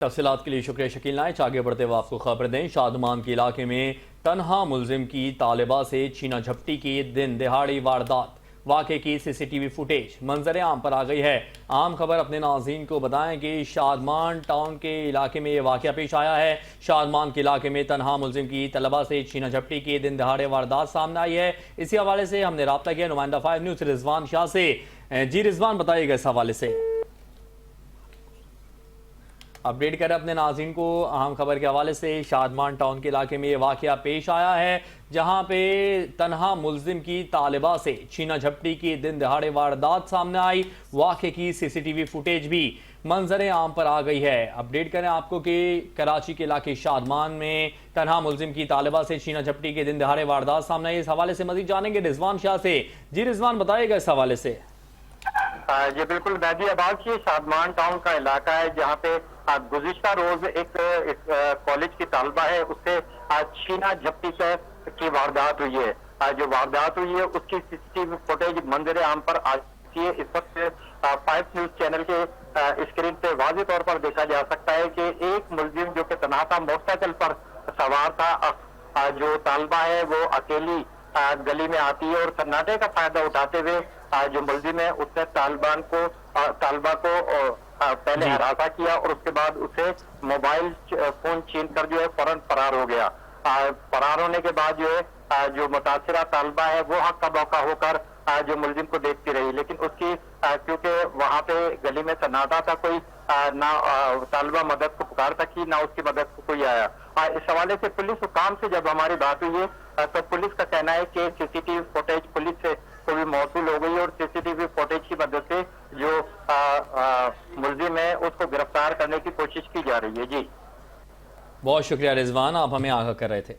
तफसीलात के लिए शुक्रिया शकील नाइच। आगे बढ़ते हुए आपको खबर दें, शादमान के इलाके में तनहा मुलजिम की तालिबा से छीना झपटी की दिन दिहाड़ी वारदात। वाक़े की सीसीटीवी फुटेज मंजर आम पर आ गई है। आम खबर अपने नाज़रीन को बताएं कि शादमान टाउन के इलाके में यह वाक़या पेश आया है। शादमान के इलाके में तनहा मुलजिम की तलबा से छीना झपटी की दिन दिहाड़े वारदात सामने आई है। इसी हवाले से हमने रब्ता किया नुमाइंदा 5 न्यूज़ रिजवान शाह से। जी रिजवान, बताइएगा इस हवाले से। अपडेट करें अपने नाज़रीन को अहम खबर के हवाले से। शादमान टाउन के इलाके में ये वाक़या पेश आया है, जहां पे तनहा मुलजिम की तालिबा से छीना झपटी की दिन दहाड़े वारदात सामने आई। वाक़े की सीसीटीवी फुटेज भी मंजर आम पर आ गई है। अपडेट करें आपको कि कराची के इलाके शादमान में तनहा मुलजिम की तालिबा से छीना झपटी के दिन दहाड़े वारदात सामने आई। इस हवाले से मजीद जानेंगे रिजवान शाह से। जी रिजवान, बताइएगा इस हवाले से। जी बिल्कुल, गाजियाबाद की शादमान टाउन का इलाका है, जहाँ पे गुज़िश्ता रोज एक कॉलेज की तालबा है, उससे छीना झपटी की वारदात हुई है। जो वारदात हुई है उसकी सीसीटीवी फुटेज मंजर आम पर आ चुकी है। इस वक्त 5 न्यूज चैनल के स्क्रीन पे वाज़ेह तौर पर देखा जा सकता है कि एक मुलजिम जो कि तनहा था, मोटरसाइकिल पर सवार था। जो तालबा है वो अकेली गली में आती है और सन्नाटे का फायदा उठाते हुए जो मुलजिम है उसने तालबा को पहले हरासा किया और उसके बाद उसे मोबाइल फोन छीन कर जो है फौरन फरार हो गया। फरार होने के बाद जो है जो मुतासिरा तालबा है वो हक का मौका होकर जो मुलजिम को देखती रही, लेकिन उसकी क्योंकि वहां पे गली में सन्नाटा था, कोई ना तालबा मदद को पुकार सकी ना उसकी मदद को कोई आया। इस हवाले से पुलिस हुकाम से जब हमारी बात हुई है तो पुलिस का कहना है कि सीसीटीवी फुटेज पुलिस से को भी मौसूल हो गई और सीसीटीवी फुटेज की मदद से जो मुलजिम है उसको गिरफ्तार करने की कोशिश की जा रही है। जी बहुत शुक्रिया रिजवान, आप हमें आगाह कर रहे थे।